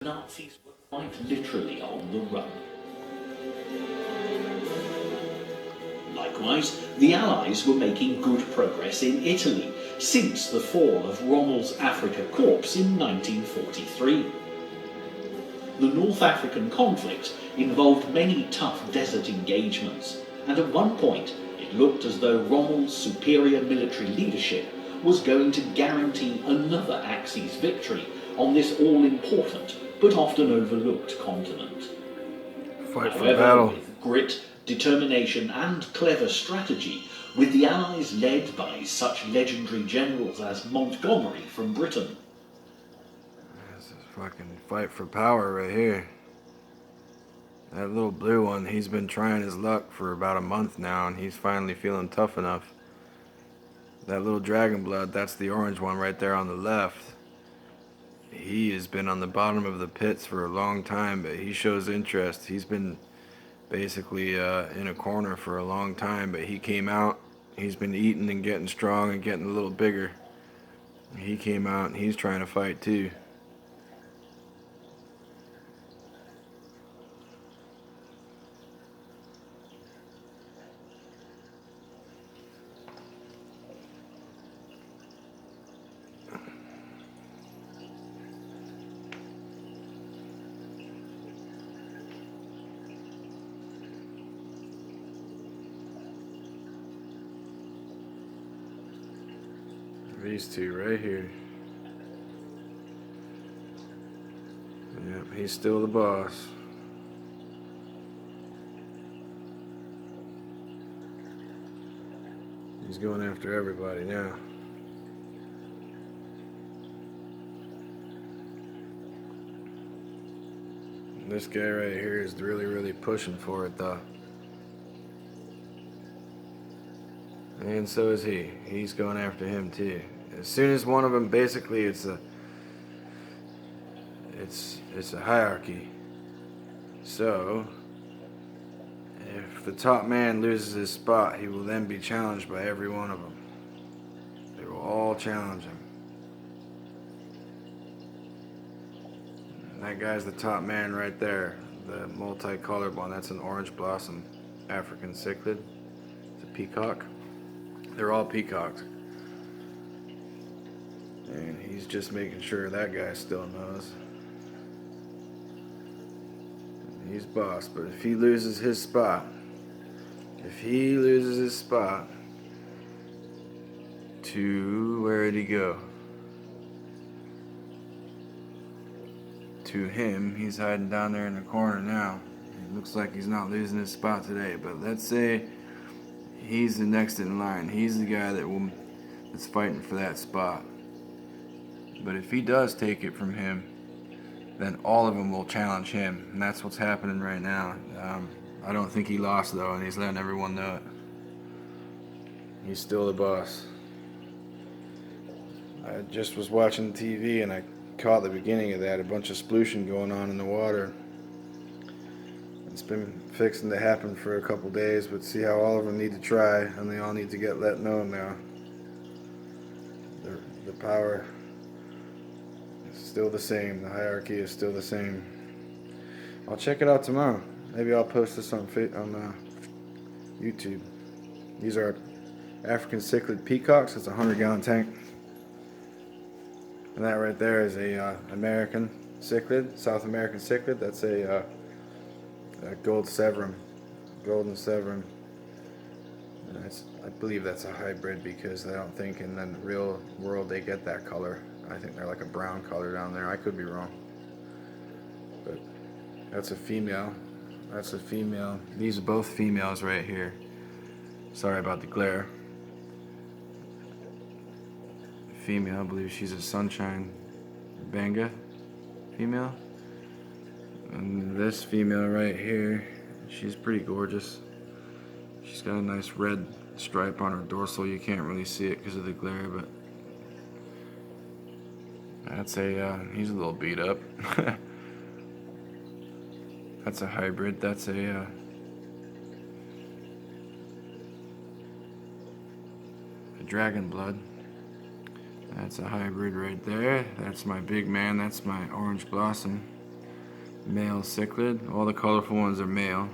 Nazis were quite literally on the run. Likewise, the Allies were making good progress in Italy since the fall of Rommel's Afrika Korps in 1943. The North African conflict involved many tough desert engagements, and at one point it looked as though Rommel's superior military leadership was going to guarantee another Axis victory on this all-important but often overlooked continent. Fight for However, battle. with grit, determination and clever strategy, with the Allies led by such legendary generals as Montgomery from Britain. This is fucking fight for power right here. That little blue one, he's been trying his luck for about a month now, and he's finally feeling tough enough. That little dragon blood, that's the orange one right there on the left. He has been on the bottom of the pits for a long time, but he shows interest. He's been basically in a corner for a long time, but he came out. He's been eating and getting strong and getting a little bigger. He came out and he's trying to fight too. These two right here. Yep, he's still the boss. He's going after everybody now. This guy right here is really pushing for it though. And so is he. He's going after him too. As soon as one of them, basically it's a hierarchy. So if the top man loses his spot, he will then be challenged by every one of them. They will all challenge him. And that guy's the top man right there. The multicolored one. That's an orange blossom African cichlid. It's a peacock. They're all peacocks. And he's just making sure that guy still knows. He's boss, but if he loses his spot, to, where did he go? To him, he's hiding down there in the corner now. It looks like he's not losing his spot today, but let's say he's the next in line. He's the guy that's fighting for that spot. But if he does take it from him, then all of them will challenge him. And that's what's happening right now. I don't think he lost though, and he's letting everyone know it. He's still the boss. I just was watching TV and I caught the beginning of that. A bunch of splooshin going on in the water. It's been fixing to happen for a couple days, but see how all of them need to try, and they all need to get let know now. The power is still the same. The hierarchy is still the same. I'll check it out tomorrow. Maybe I'll post this on YouTube. These are African cichlid peacocks. It's a 100-gallon tank. And that right there is a American cichlid, South American cichlid. That's a golden severum. I believe that's a hybrid because I don't think in the real world they get that color. I think they're like a brown color down there. I could be wrong. But that's a female. That's a female. These are both females right here. Sorry about the glare. Female, I believe she's a sunshine Benga female. And this female right here, she's pretty gorgeous. She's got a nice red stripe on her dorsal. You can't really see it because of the glare, but that's he's a little beat up. That's a hybrid. That's a dragon blood. That's a hybrid right there. That's my big man. That's my orange blossom. Male cichlid. All the colorful ones are male.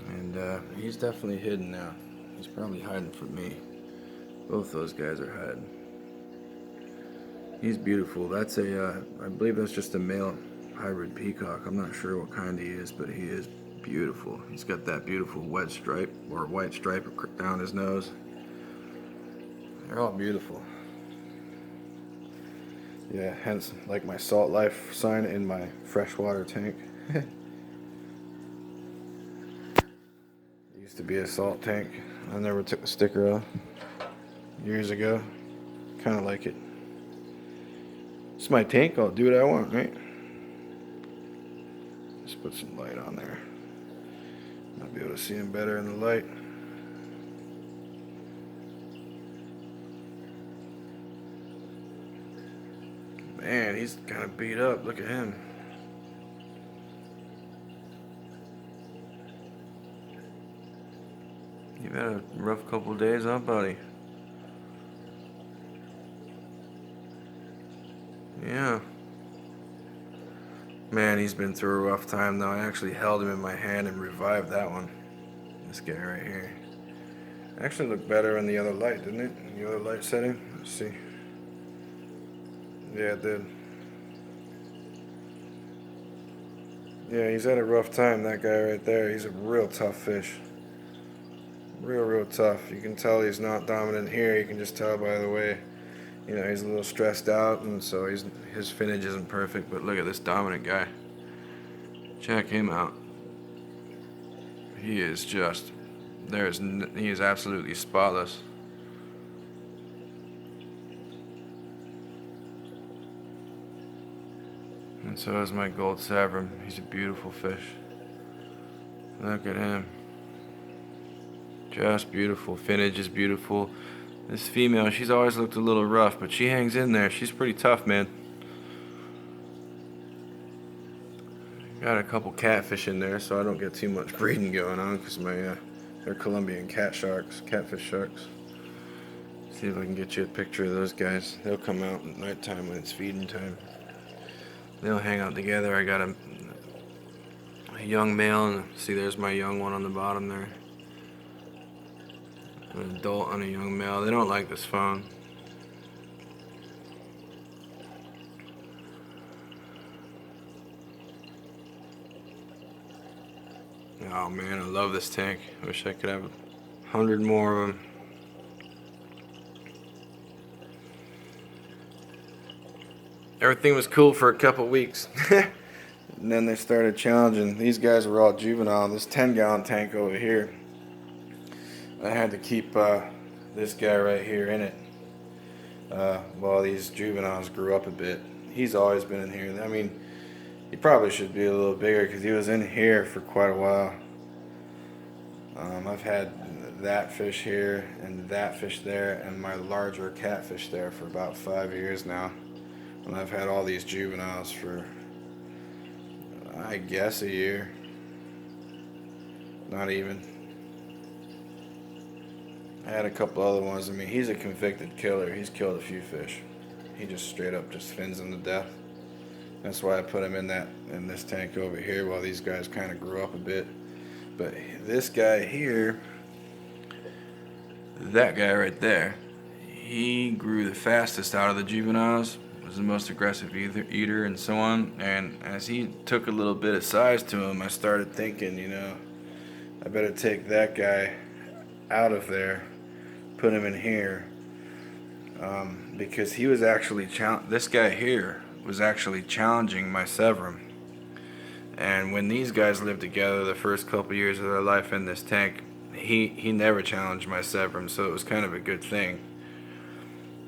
And he's definitely hidden now. He's probably hiding from me. Both those guys are hiding. He's beautiful. That's I believe that's just a male hybrid peacock. I'm not sure what kind he is, but he is beautiful. He's got that beautiful white stripe down his nose. They're all beautiful. Yeah, hence like my salt life sign in my freshwater tank. It used to be a salt tank. I never took the sticker off years ago. Kind of like it. It's my tank, I'll do what I want, right? Just put some light on there. I'll be able to see him better in the light. Man, he's kind of beat up. Look at him. You've had a rough couple days, huh, buddy? Yeah. Man, he's been through a rough time though. I actually held him in my hand and revived that one. This guy right here. Actually looked better in the other light, didn't it? In the other light setting. Let's see. Yeah, it did. Yeah, he's had a rough time, that guy right there. He's a real tough fish. Real tough. You can tell he's not dominant here. You can just tell by the way, you know, he's a little stressed out, and so his finnage isn't perfect. But look at this dominant guy. Check him out. He is just, he is absolutely spotless. And so is my gold savrum. He's a beautiful fish. Look at him. Just beautiful. Finnage is beautiful. This female, she's always looked a little rough, but she hangs in there. She's pretty tough, man. Got a couple catfish in there, so I don't get too much breeding going on, because they're Colombian catfish sharks. See if I can get you a picture of those guys. They'll come out at nighttime when it's feeding time. They'll hang out together. I got a young male, and see, there's my young one on the bottom there. An adult and a young male. They don't like this phone. Oh man, I love this tank. I wish I could have 100 more of them. Everything was cool for a couple weeks. And then they started challenging. These guys were all juvenile. This 10-gallon tank over here, I had to keep this guy right here in it while these juveniles grew up a bit. He's always been in here. I mean, he probably should be a little bigger because he was in here for quite a while. I've had that fish here and that fish there and my larger catfish there for about 5 years now. And I've had all these juveniles for, I guess, a year. Not even. I had a couple other ones. I mean, he's a convicted killer. He's killed a few fish. He just straight up just fins them to death. That's why I put him in this tank over here while these guys kind of grew up a bit. But this guy here, that guy right there, he grew the fastest out of the juveniles, was the most aggressive eater and so on. And as he took a little bit of size to him, I started thinking, you know, I better take that guy out of there, put him in here, because he was actually this guy here was actually challenging my Severum. And when these guys lived together the first couple years of their life in this tank, he never challenged my Severum, so it was kind of a good thing.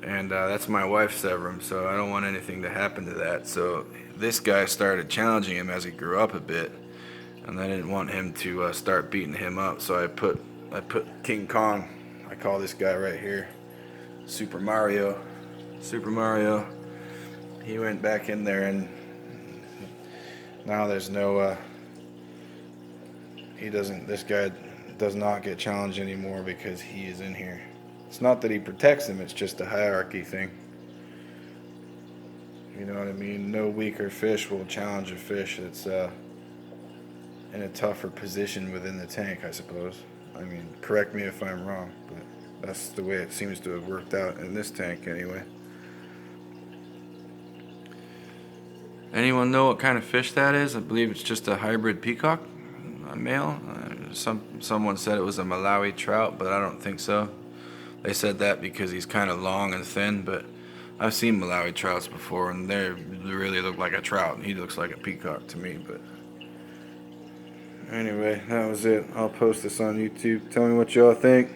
And that's my wife's Severum, so I don't want anything to happen to that. So this guy started challenging him as he grew up a bit, and I didn't want him to start beating him up, so I put King Kong. I call this guy right here Super Mario. He went back in there, and now there's no this guy does not get challenged anymore because he is in here. It's not that he protects him, it's just a hierarchy thing. You know what I mean? No weaker fish will challenge a fish that's in a tougher position within the tank, I suppose. I mean, correct me if I'm wrong, but that's the way it seems to have worked out in this tank anyway. Anyone know what kind of fish that is? I believe it's just a hybrid peacock, a male. Someone said it was a Malawi trout, but I don't think so. They said that because he's kind of long and thin, but I've seen Malawi trouts before, and they really look like a trout. He looks like a peacock to me, but anyway, that was it. I'll post this on YouTube. Tell me what y'all think.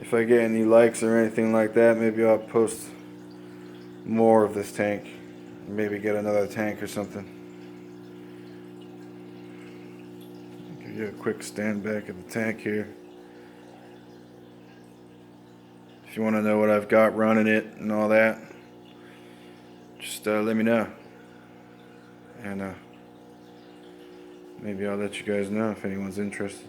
If I get any likes or anything like that, maybe I'll post more of this tank. Maybe get another tank or something. Give you a quick stand back of the tank here. If you want to know what I've got running it and all that, just let me know. And maybe I'll let you guys know if anyone's interested.